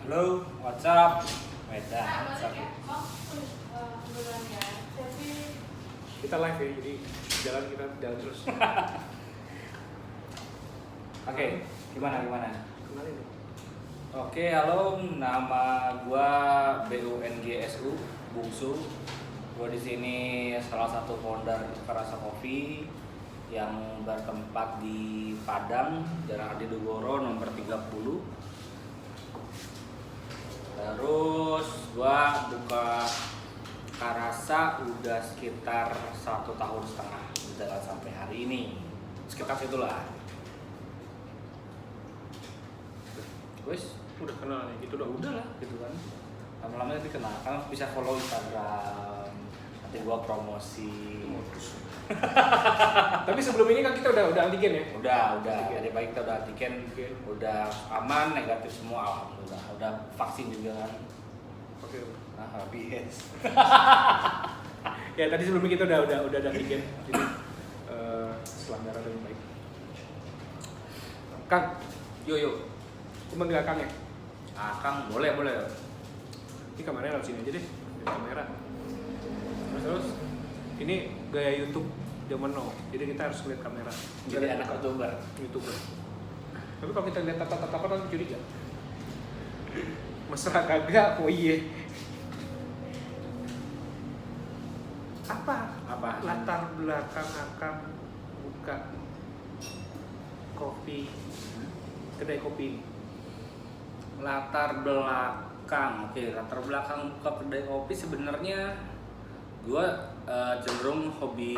Halo, what's up? Medan. Kita live ya, jadi kita jalan terus. Oke, gimana? Kenalin dong. Oke, halo, nama gua BUNGSU, Bungsu. Gua di sini salah satu founder Karasa Coffee yang bertempat di Padang, Jalan Adidugoro nomor 30. Terus gua buka Karasa udah sekitar 1,5 tahun berjalan sampai hari ini, sekitar itulah. Wes, Udah kenal nih, gitu dong. udah lah gitu kan. Lama-lama nanti kenal, kan bisa follow Instagram, nanti gua promosi. Tapi sebelum ini kan kita udah antigen ya? Udah. Jadi baik kita udah antigen, udah aman, negatif semua, alhamdulillah. Udah vaksin juga kan. Oke. Nah, habis. Ya tadi sebelumnya kita udah ada antigen, jadi selandaran dengan baik. Kang, Yo. aku manggil Kang ya? Kang, boleh. Ini kameranya lewat sini aja deh, dari kamera. Terus, ini gaya YouTube zaman now, jadi kita harus lihat kamera. Jadi anak YouTuber. Tapi kalau kita lihat tatapan kan curiga. Mesra kagak, oh iya. Apa latar belakang akan buka kopi, kedai kopi ini? Latar belakang buka kedai kopi sebenarnya gue cenderung hobi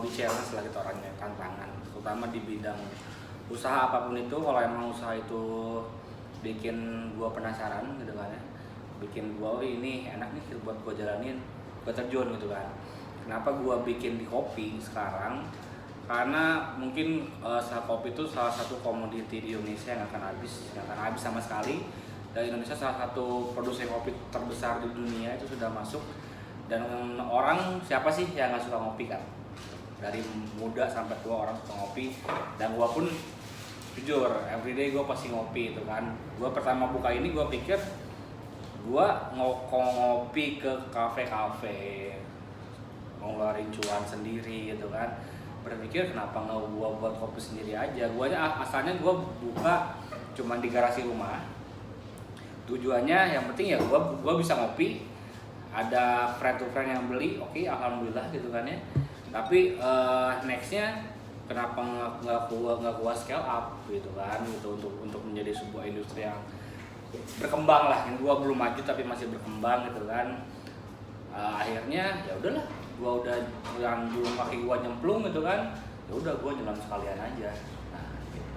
challenge lah gitu orangnya, tantangan, terutama di bidang usaha apapun itu. Kalau emang usaha itu bikin gue penasaran gitu kan ya, bikin gue ini enak nih buat gue jalanin, gue terjun gitu kan. Kenapa gue bikin di kopi sekarang? Karena mungkin kopi itu salah satu komoditi di Indonesia yang akan habis sama sekali. Dan Indonesia salah satu produsen kopi terbesar di dunia, itu sudah masuk. Dan orang siapa sih yang nggak suka ngopi kan? Dari muda sampai tua orang suka ngopi. Dan gua pun jujur, everyday gua pasti ngopi itu kan. Gua pertama buka ini gua pikir gua ngopi ke kafe-kafe, ngeluarin cuan sendiri gitu kan. Berpikir kenapa nggak gua buat kopi sendiri aja. Asalnya gua buka cuman di garasi rumah. Tujuannya yang penting ya gua bisa ngopi, ada friend to friend yang beli, oke, alhamdulillah gitu kan ya. Tapi nextnya kenapa nggak gua scale up gitu kan, gitu untuk menjadi sebuah industri yang berkembang lah, yang gua belum maju tapi masih berkembang gitu kan. Akhirnya ya udahlah, gua udah yang dulu kaki gua nyemplung gitu kan, ya udah gua jalan sekalian aja. Nah, gitu.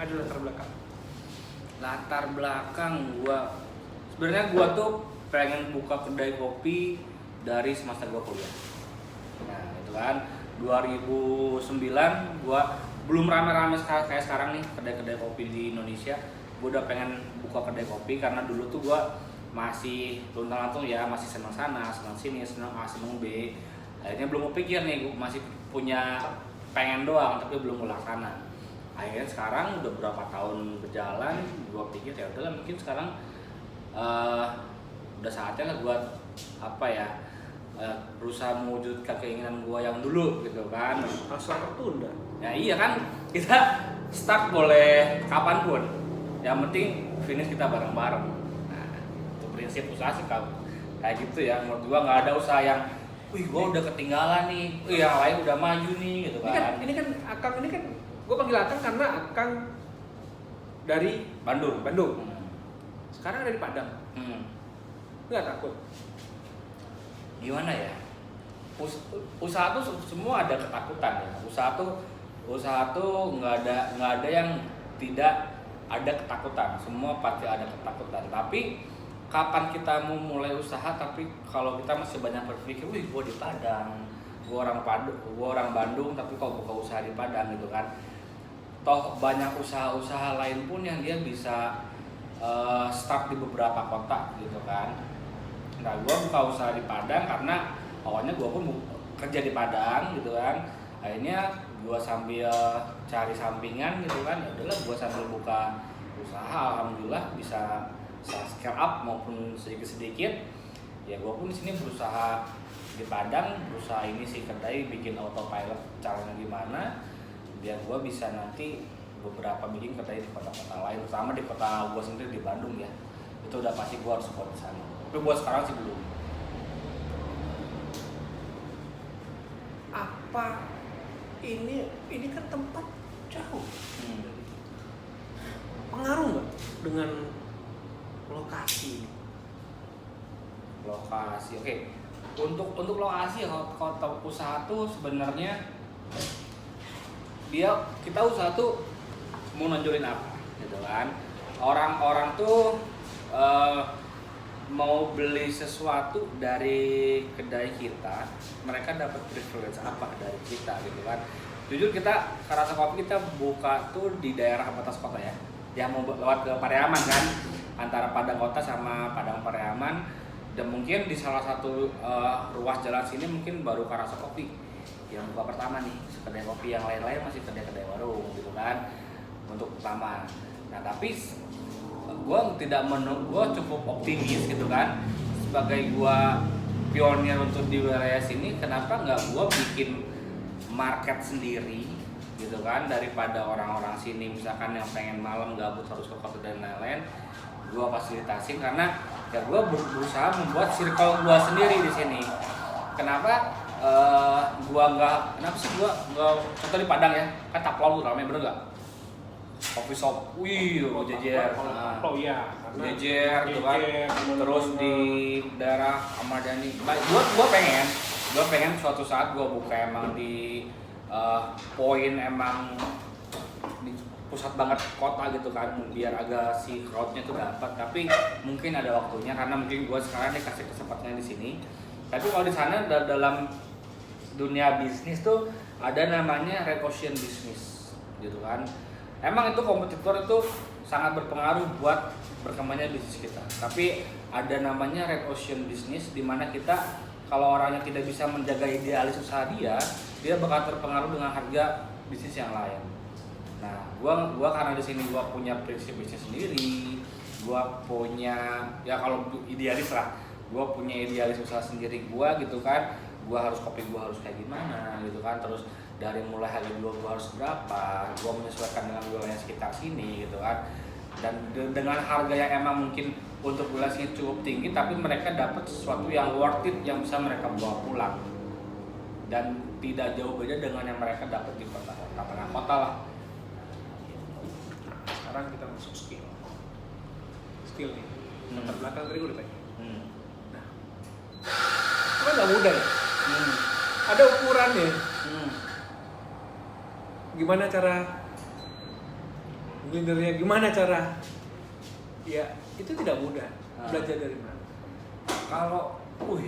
Ada Latar belakang sebenarnya gua tuh pengen buka kedai kopi dari semasa gua kuliah. Nah, itu kan 2009 gua belum rame-rame kayak sekarang nih kedai-kedai kopi di Indonesia. Gua udah pengen buka kedai kopi karena dulu tuh gua masih luntang-lantung ya, masih senang sana, senang sini, senang A, senang B. Akhirnya belum kepikir nih, gua masih punya pengen doang tapi belum melaksana. Akhirnya sekarang udah berapa tahun berjalan, gua pikir ya udahlah, mungkin sekarang udah saatnya lah buat berusaha mewujudkan keinginan gua yang dulu gitu kan. Asal tertunda. Ya iya kan, kita start boleh kapanpun, yang penting finish kita bareng-bareng. Nah, itu prinsip usaha sih kayak gitu ya. Menurut gua nggak ada usaha yang gua udah ketinggalan nih, yang lain udah maju nih gitu kan. Ini kan Akang ini kan gue panggil Akang karena Akang dari Bandung. Sekarang ada di Padang. Nggak takut? Gimana ya? Usaha tuh semua ada ketakutan ya. Usaha tuh nggak ada yang tidak ada ketakutan. Semua pasti ada ketakutan. Tapi kapan kita mau mulai usaha? Tapi kalau kita masih banyak berpikir, gue di Padang, gue orang Bandung, tapi kok buka usaha di Padang gitu kan? Toh banyak usaha-usaha lain pun yang dia bisa start di beberapa kota gitu kan. Nah, gue buka usaha di Padang karena awalnya gue pun kerja di Padang gitu kan. Akhirnya gue sambil cari sampingan gitu kan, ya udahlah gue sambil buka usaha, alhamdulillah bisa scale up maupun sedikit ya. Gue pun di sini berusaha di Padang, berusaha ini sih kedai bikin autopilot caranya gimana biar gue bisa nanti beberapa bikin kedai di kota-kota lain, terutama di kota gue sendiri di Bandung ya. Itu udah pasti gue harus support di sana. Tapi buat sekarang sih belum. Apa ini kan tempat jauh. Pengaruh nggak dengan lokasi? Lokasi, oke. Untuk lokasi kalau usaha tuh sebenarnya kita usaha tuh mau nonjolin apa gitu kan. Orang-orang tuh mau beli sesuatu dari kedai kita, mereka dapat privilege apa dari kita gitu kan. Jujur kita Karasa Kopi kita buka tuh di daerah batas kota ya, yang mau lewat ke Pariaman kan, antara Padang Kota sama Padang Pariaman. Dan mungkin di salah satu ruas jalan sini mungkin baru Karasa Kopi yang buka pertama nih. Kedai kopi yang lain-lain masih kedai-kedai warung gitu kan untuk pertama. Nah tapi gue cukup optimis gitu kan, sebagai gue pionir untuk di wilayah sini, kenapa nggak gue bikin market sendiri gitu kan, daripada orang-orang sini misalkan yang pengen malam gabut harus ke kota dan lain-lain, gue fasilitasin. Karena ya gue berusaha membuat circle gue sendiri di sini. Kenapa kenapa sih gue nggak, contoh di Padang ya kan Taplol tuh ramai, bener nggak? Coffee shop, wih, jejer, jejer, gitu kan. Terus di daerah Ahmad Yani, gue pengen suatu saat gue buka emang di poin emang di pusat banget kota gitu kan, biar agak si crowdnya tuh dapat. Tapi mungkin ada waktunya karena mungkin gue sekarang dikasih kesempatannya di sini. Tapi kalau di sana dalam dunia bisnis tuh ada namanya red ocean business gitu kan. Emang itu kompetitor itu sangat berpengaruh buat berkembangnya bisnis kita. Tapi ada namanya red ocean business di mana kita kalau orangnya tidak bisa menjaga idealis usaha dia bakal terpengaruh dengan harga bisnis yang lain. Nah, gua karena di sini gua punya prinsip bisnis sendiri, gua punya ya kalau idealis lah, gua punya idealis usaha sendiri gua gitu kan. Gua harus kopi gua harus kayak gimana gitu kan. Terus dari mulai harga gua harus berapa, gua menyesuaikan dengan wilayah sekitar sini gitu kan. Dan dengan harga yang emang mungkin untuk wilayah sini cukup tinggi, tapi mereka dapat sesuatu yang worth it yang bisa mereka bawa pulang. Dan tidak jauh beda dengan yang mereka dapat di kota-kota tengah kota lah. Sekarang kita masuk skill nih. Latar belakang tadi gue udah tanya. Nah, itu kan nggak mudah ya. Ada ukurannya. Gimana cara blendernya? Gimana cara? Ya itu tidak mudah. Belajar dari mana? Kalau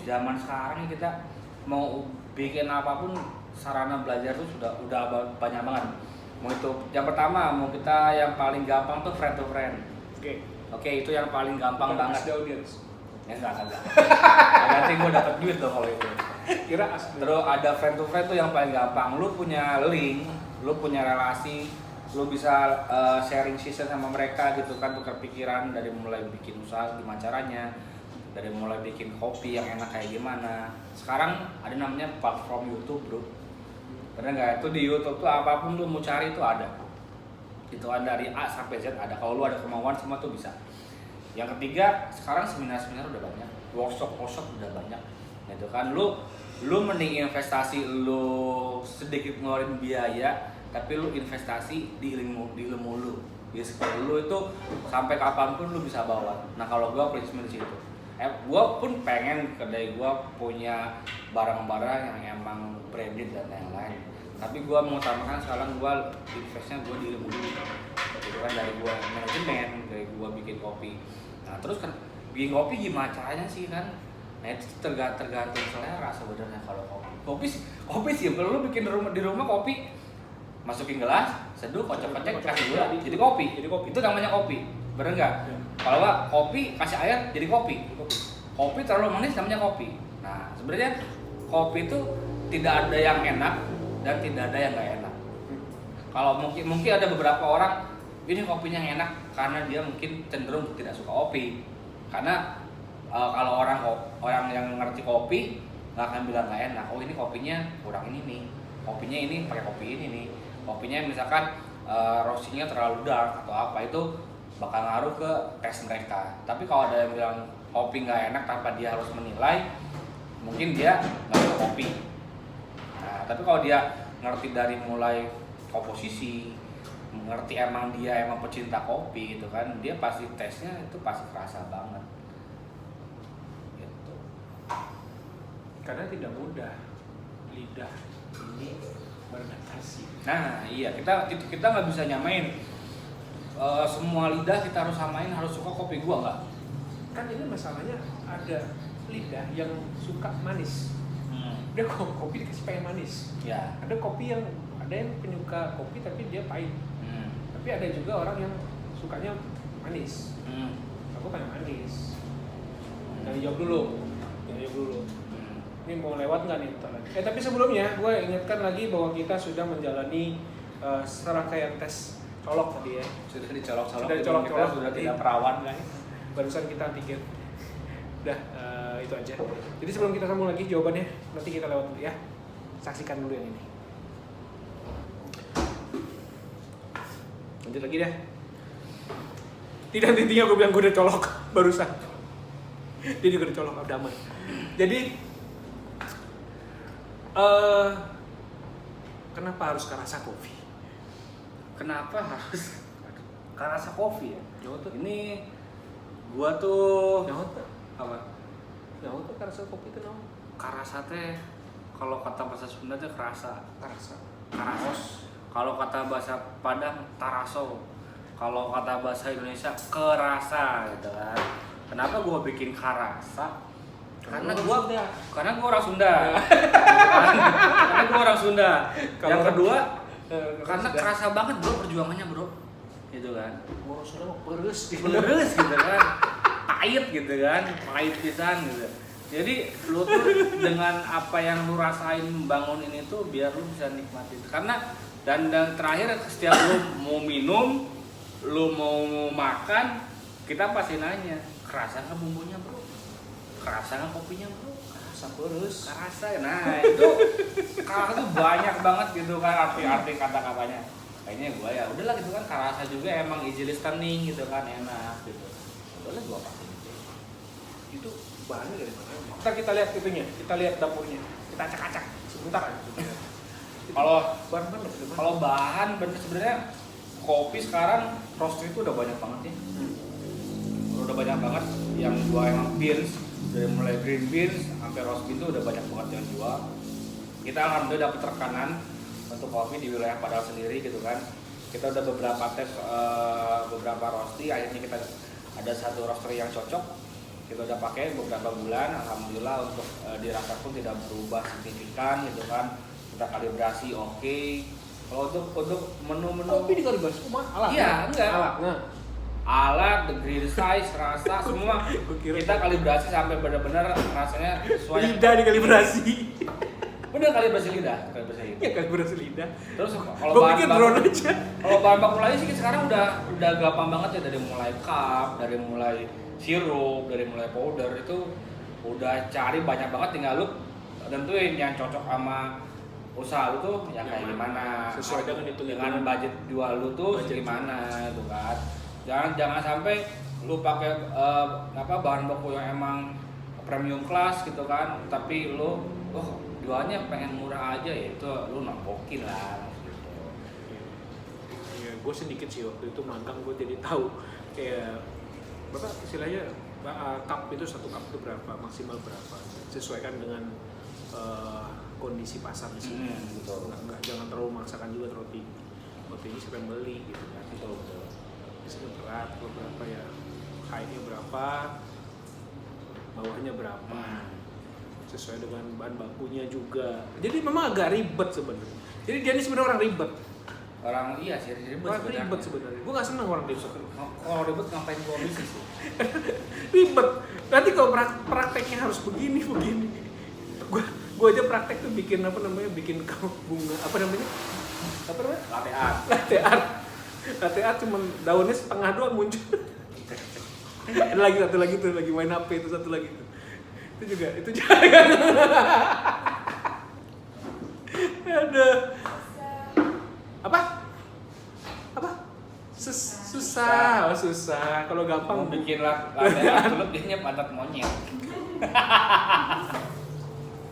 zaman sekarang kita mau bikin apapun, sarana belajar tuh udah banyak banget. Mau itu yang pertama, mau kita yang paling gampang tuh friend to friend. Oke, itu yang paling gampang banget. Ada audience. Ya enggak. Nanti gue dapet duit loh kalau itu. Kira asli. Terus ada friend to friend tuh yang paling gampang. Lu punya link, lu punya relasi, lu bisa sharing session sama mereka gitu kan, tukar pikiran dari mulai bikin usaha gimana caranya, dari mulai bikin kopi yang enak kayak gimana. Sekarang ada namanya platform YouTube, bro. Bener nggak? Itu di YouTube tuh apapun lu mau cari itu ada. Itu ada dari A sampai Z ada. Kalau lu ada kemauan semua tuh bisa. Yang ketiga, sekarang seminar-seminar udah banyak, workshop udah banyak. Gitu kan, lu mending investasi lu sedikit ngeluarin biaya, tapi lu investasi di ilmu lu. Ya skill lu itu sampai kapanpun lu bisa bawa. Nah kalau gua prinsipnya di situ. Gua pun pengen kedai gua punya barang-barang yang emang branded dan lain-lain. Tapi gua mengutamakan sekarang gua investnya gua di ilmu dulu. Gitu kan, dari gua manajemen, dari gua bikin kopi. Nah terus kan bikin kopi gimana caranya sih kan? Nah itu tergantung selera sebenarnya. Kalau kopi sih kalau lu bikin di rumah kopi, masukin gelas, seduh, kocok-kocok, kasih gula, jadi kopi. Itu namanya kopi, bener nggak? Ya. Kalau nggak kopi kasih air jadi kopi. Kopi terlalu manis namanya kopi. Nah sebenarnya kopi itu tidak ada yang enak dan tidak ada yang nggak enak. Kalau mungkin ada beberapa orang ini kopinya enak karena dia mungkin cenderung tidak suka kopi. Karena kalau orang yang ngerti kopi nggak akan bilang nggak enak. Oh ini kopinya kurang ini nih. Kopinya ini pakai kopi ini nih. Kopinya misalkan roastingnya terlalu dark atau apa, itu bakal ngaruh ke tes mereka. Tapi kalau ada yang bilang kopi nggak enak tanpa dia harus menilai, mungkin dia nggak suka kopi. Nah, tapi kalau dia ngerti dari mulai komposisi, mengerti emang dia emang pecinta kopi gitu kan, dia pasti tesnya itu pasti kerasa banget. Gitu. Karena tidak mudah lidah ini beradaptasi. Nah iya, kita nggak bisa nyamain semua lidah kita harus samain harus suka kopi gua nggak. Kan ini masalahnya ada lidah yang suka manis. Dia kopi dikasih pengen manis. Ya. Ada yang penyuka kopi tapi dia pahit. Tapi ada juga orang yang sukanya manis. Aku pengen manis. Jangan jawab dulu. Ini mau lewat nggak nih? Tapi sebelumnya gue ingatkan lagi bahwa kita sudah menjalani serangkaian tes colok tadi ya. Sudah dicolok-colok. Kita sudah tidak perawan guys. Barusan kita antigen. Udah itu aja. Jadi sebelum kita sambung lagi jawabannya, nanti kita lewat dulu ya. Saksikan dulu yang ini. Lanjut lagi deh. Tidak intinya gue bilang gue udah colok barusan. Dia juga udah colok abdaman. Jadi kenapa harus Karasa Coffee? Kenapa harus Karasa Coffee ya? Nyawa tuh. Ini gua tuh Nyawa tuh. apa? Nyawa tuh Karasa Coffee itu nama. Karasa teh kalau kata bahasa Sunda teh kerasa. Karasa. Karaos. Kalau kata bahasa Padang taraso. Kalau kata bahasa Indonesia kerasa gitu kan. Kenapa gua bikin Karasa? Karena gua orang Sunda. Karena gua orang Sunda. Yang kedua karena kerasa banget bro perjuangannya bro. Gitu kan. Orang Sunda mau peres gitu. Peres gitu kan. Pahit gitu kan. Pahit pisan gitu. Jadi lu tuh dengan apa yang lu rasain membangun ini tuh biar lu bisa nikmatin. Karena dan terakhir setiap lu mau minum, lu mau makan, kita pasti nanya, kerasa nggak bumbunya bro? Kerasa nggak kopinya bro? Kerasa peres. Kerasa. Nah itu kalau itu banyak banget gitu kan arti-arti kata-katanya. Kayaknya gua ya udahlah gitu kan, kerasa juga emang easy listening gitu kan, enak gitu. Udahlah gua pakai gitu. Itu bahannya dari mana? Kita lihat itunya, kita lihat dapurnya, kita acak-acak sebentar aja. Kalau bahan bener sebenarnya kopi sekarang roaster itu udah banyak banget ya. Udah banyak banget yang jual emang beans, dari mulai green beans sampai roast bean itu udah banyak banget yang jual. Kita alhamdulillah dapat rekanan untuk kopi di wilayah Padang sendiri gitu kan. Kita udah beberapa tes beberapa roastery, akhirnya kita ada satu roaster yang cocok. Kita udah pakai beberapa bulan, alhamdulillah untuk dirasa pun tidak berubah signifikan gitu kan. Kita kalibrasi oke. Kalau untuk menu-menu Kopi dikalibrasi cuma alat. Iya, enggak. Alat. Nah, alat, the grill size, rasa semua kita kalibrasi sampai benar-benar rasanya sesuai. lidah dikalibrasi. Bener kalibrasi lidah. Ya kalibrasi lidah. Terus kalau Gue bahan pikir baku, drone aja. kalau bahan baku lain sih sekarang udah gampang banget ya, dari mulai cup, dari mulai sirup, dari mulai powder itu udah cari banyak banget, tinggal lu tentuin yang cocok sama usaha lu tuh yang kayak gimana, sesuai dengan itu, dengan budget jual lu tuh gimana itu kan. Jangan sampai lu pakai bahan baku yang emang premium class gitu kan, tapi lu jualnya pengen murah aja, ya itu lu nampokin lah gitu. Ya, gue sedikit sih waktu itu magang, gue jadi tahu kayak berapa istilahnya cup itu, satu cup itu berapa, maksimal berapa, sesuaikan dengan kondisi pasar di sini. Betul. Nggak, jangan terlalu memaksakan juga terlalu tinggi. Waktu ini siapa yang beli gitu kan. Betul. Misalnya berat berapa ya, high-nya berapa, bawahnya berapa, sesuai dengan bahan bakunya juga. Jadi memang agak ribet sebenarnya. Jadi dia ini sebenarnya orang ribet. Orang iya sih ribet sebenarnya. Gue nggak seneng orang ribet. Kalau ribet ngapain gua bisnis sih? Ribet. Nanti kalau prakteknya harus begini. Gue aja praktek tuh bikin bikin bunga Apa namanya? Latte art. Latte art cuma daunnya setengah doang muncul. Ada lagi satu lagi tuh lagi main HP itu satu lagi tuh. Itu juga ada apa susah kalau gampang Mau bikin latte art dulu biasanya pantat monyet.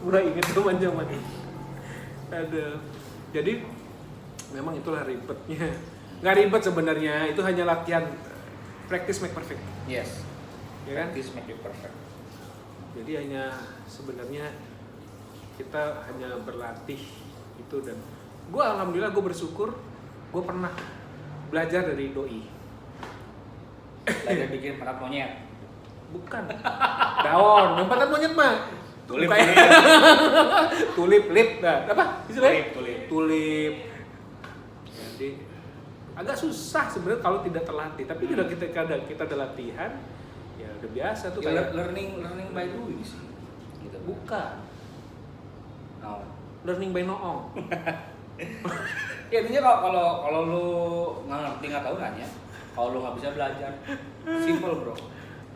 udah inget zaman ada. Jadi memang itulah ribetnya. Nggak ribet sebenarnya, itu hanya latihan, practice make perfect. Yes. Ya kan? Practice make it perfect. Jadi hanya sebenarnya kita hanya berlatih itu. Dan gue alhamdulillah gue bersyukur gue pernah belajar dari doi. Belajar bikin pantat monyet. Bukan daun, yang pantat monyet mah Tulip. tulip lip, nah, apa istilahnya? Tulip. Jadi agak susah sebenarnya kalau tidak terlatih. Tapi udah kita ada latihan, ya udah biasa tuh Ya, kayak learning by doing sih. Gitu. bukan Oh. learning by noong. Ya intinya kalau lu nggak tahu nanya. Kalau lu nggak bisa belajar, simple bro.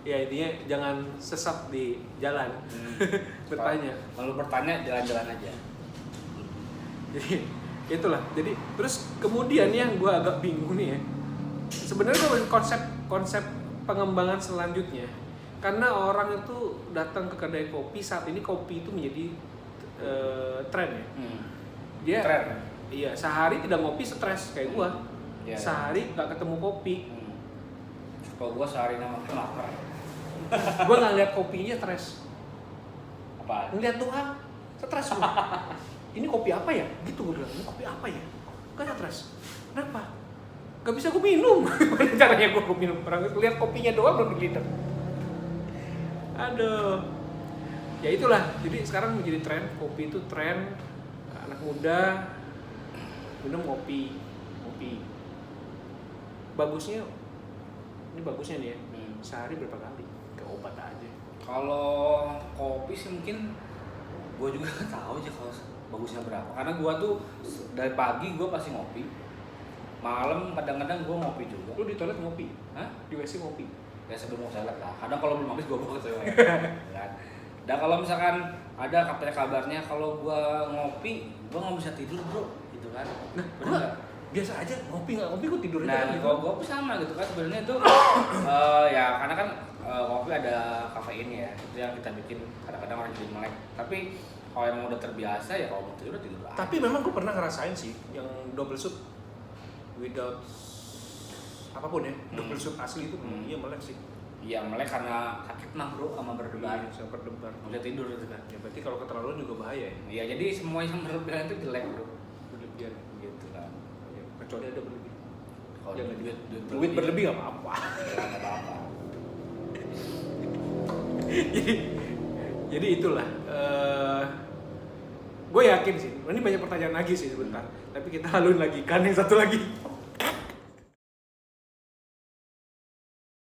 Ya intinya jangan sesat di jalan. Bertanya. Kalau bertanya jalan-jalan aja. Jadi itulah. Jadi terus kemudian yang gue agak bingung nih ya. Sebenarnya konsep pengembangan selanjutnya. Karena orang itu datang ke kedai kopi, saat ini kopi itu menjadi tren ya. Dia Tren. Iya, sehari tidak ngopi stres kayak gue. Iya, Sehari nggak ketemu kopi. Kalau gua sehari nama lapar. Gue nggak lihat kopinya stres. Apa? Ngeliat doang stres gue. Ini kopi apa ya? Gitu gue bilang, ini kopi apa ya? Gak stres. Kenapa? Gak bisa gue minum. Caranya gue minum. Orang lihat kopinya doang belum di liter. Aduh. Ya itulah. Jadi sekarang menjadi tren. Kopi itu tren. Anak muda minum kopi. Bagusnya, ini bagusnya nih ya. Sehari berapa kali? Kayak obat aja. Kalau kopi sih mungkin gue juga nggak tahu aja kalau bagusnya berapa. Karena gue tuh dari pagi gue pasti ngopi, malam kadang-kadang gue ngopi juga. Lu di toilet ngopi? Hah? Di WC ngopi? Ya sebelum mau toilet lah. Kadang kalau belum habis gue bawa ke toilet. Kan? Dan kalau misalkan ada kabarnya kalau gue ngopi, gue nggak bisa tidur bro, gitu kan? Nah, Bener gua nggak? biasa aja ngopi nggak ngopi gue tidur aja. Nah, kan, gitu. kalau gue sama gitu kan sebenarnya itu ya karena kan kopi ada kafeinnya ya, itu yang kita bikin kadang-kadang orang jadi melek. Tapi kalau emang udah terbiasa ya kalau mau tidur aja. Tapi memang gue pernah ngerasain sih yang double shoot without apapun ya, double shoot asli itu iya melek sih. Iya melek karena sakit mah bro sama berdebar. Iya, saya berdebar. Nggak bisa tidur gitu kan. Ya berarti kalau keterlaluan juga bahaya ya. Iya jadi semua yang berlebihan itu jelek bro. Berlebihan Gitu kan. ya, kecuali ada berlebih. Kalau Jangan duit berlebih nggak apa-apa. Nggak apa-apa. Jadi itulah. Gue yakin sih. Ini banyak pertanyaan lagi sih sebentar. Tapi kita haluin lagi kan yang satu lagi.